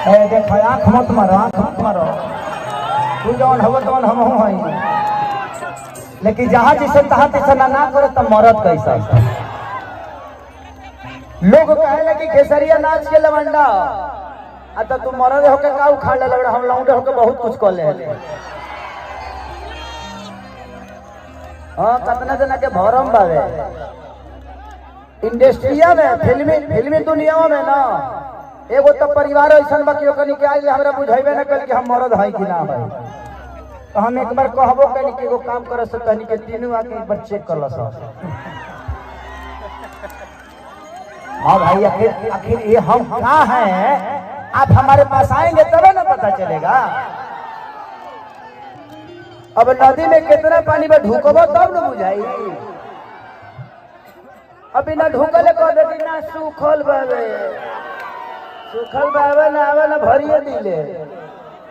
देख आँख मत मारो, आँख मत मारो। तू जौन हव तौन हम हई, लेकिन जहाँ जिसे तहाँ तिसे ना करे तो मरद कैसा। लोग कहे कि खेसरिया नाच के लवंडा, तो तू मरद होके का उखाड़ ले लवड़ा, हम लौंडे होके बहुत कुछ कर ले। हाँ कितना जना के भरम बावे इंडस्ट्रिया में, फिल्मी दुनिया में ना। एगो तो परिवार ऐसा बाकी ओकनी के आज हमरा बुझाइबे न कल कि हम मरद हई कि ना हई। तो हम एक बार कहबो कनी कि एगो काम करे से कहनी के तीनों आके एक बार चेक कर लो सब। हाँ भाई आखिर ये हम क्या हैं, आप हमारे पास आएंगे तब ना पता चलेगा। अब नदी में कितना पानी में ढूकबो तब न बुझाई। अभी ना ढूकले कह दे ना सूखल बावे, सूखल बावे ना आवे ना भरिए दिले।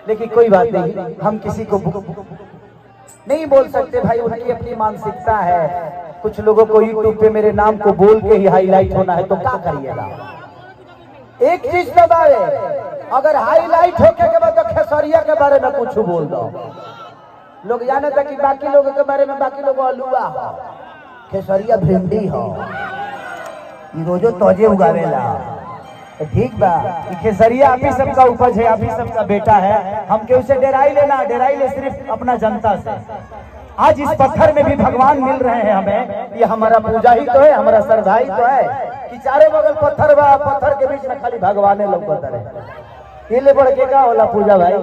लेकिन कोई बात नहीं, हम किसी को नहीं बोल सकते भाई, उनकी अपनी मानसिकता है। कुछ लोगों को यूट्यूब पे मेरे नाम को बोल के ही हाईलाइट होना है तो क्या करिएगा। एक चीज तो बावे, अगर हाईलाइट होके के बाद तो खेसरिया के बारे में कुछ बोल दो। लोग जाने था कि बाकी लोगों के बारे में बाकी लोग अलुआ हो, खेसरिया भिंडी हो, रोजो तोजे उगावेला। ठीक बा, खेसरिया आप ही सबका उपज है, आप ही सबका बेटा है। हम क्यों से डेराई लेना, डेराई ले सिर्फ अपना जनता से। आज इस पत्थर में भी भगवान मिल रहे हैं हमें, ये हमारा पूजा ही तो है, हमारा श्रद्धा ही तो है कि चारों बगल पत्थर बा, पत्थर के बीच में खाली भगवान लोग पत्थर है। ये ले बढ़ के का होला पूजा भाई।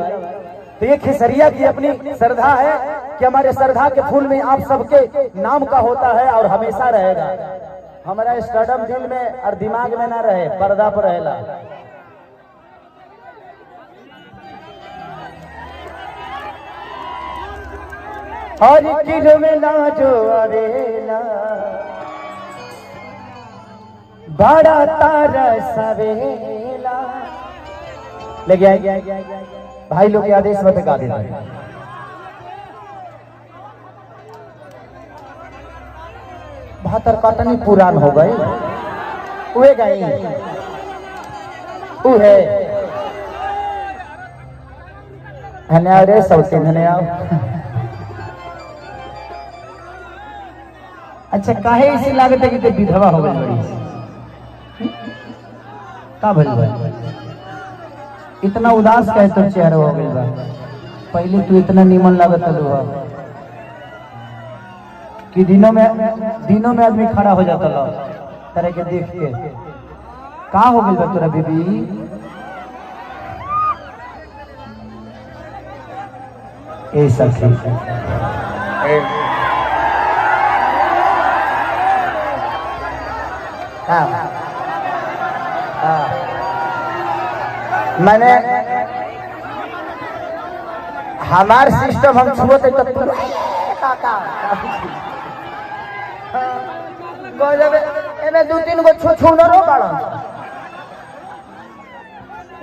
तो ये खेसरिया की अपनी श्रद्धा है कि हमारे श्रद्धा के फूल में आप सबके नाम का होता है और हमेशा रहेगा। हमारा स्टेडियम दिल में और दिमाग में ना रहे, पर्दा पर रहेला। और चीजों में ना जो अरेला बड़ा तारा सवेला। ले गया भाई लोग के आदेश मत गा देना। बहत्तर कटनी पुरान हो गए, उहे गई उहे धन्यवाद रे सबसे धन्यवाद। अच्छा काहे इसी लागत है कि विधवा हो गई बड़ी का भइल इतना उदास कहे तो चेहरा हो गई बा। पहले तू इतना नीमन लागत है कि दिनों में आदमी खड़ा हो जाता ला तरह के देख के। का हो गई बा तोरा बीबी? ए सखी मैंने हमार सिस्टम हम छुए तो एमे दो तीन गो छूनरो बाड़ा।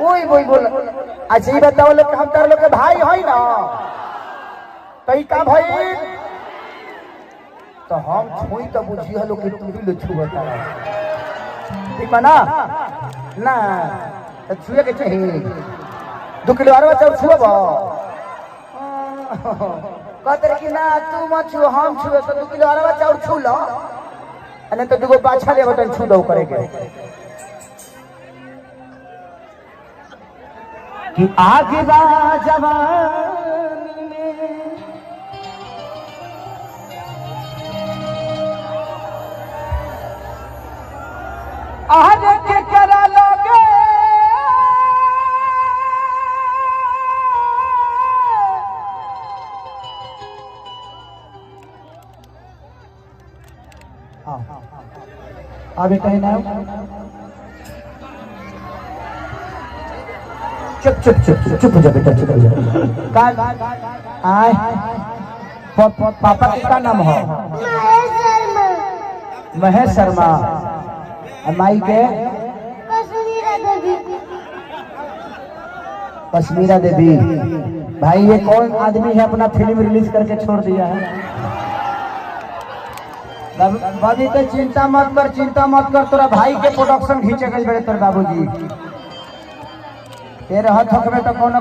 ओई बोई बोल। अच्छा ये बताओ लोग हम तार लोग के भाई है ना, तो ई का भाई तो हम छुई तो बुझिया लोग के तू ही ले छुबता ठीक ना ना तो छुए के चाहिए 2 किलो अरवा चाउर छुबो कहते कि ना तू मत छुओ हम छुए तो 2 किलो अरवा चाउर छू लो नहीं तो 2 गो पाछा ले बटन छू दो करे के कि आगे बा जवानी में आगे के करा लोगे अभी कहीं ना चुप चुप चुप चुप हो जा बेटा चुप हो जा। आए पापा का नाम हो महेश शर्मा। माई के कश्मीरा देवी। भाई ये कौन आदमी है अपना फिल्म रिलीज करके छोड़ दिया है? बाबूजी तो चिंता मत कर तोरा भाई के प्रोडक्शन खींचे गए बड़े तोर बाबूजी तेरे हाथ में तो कोनो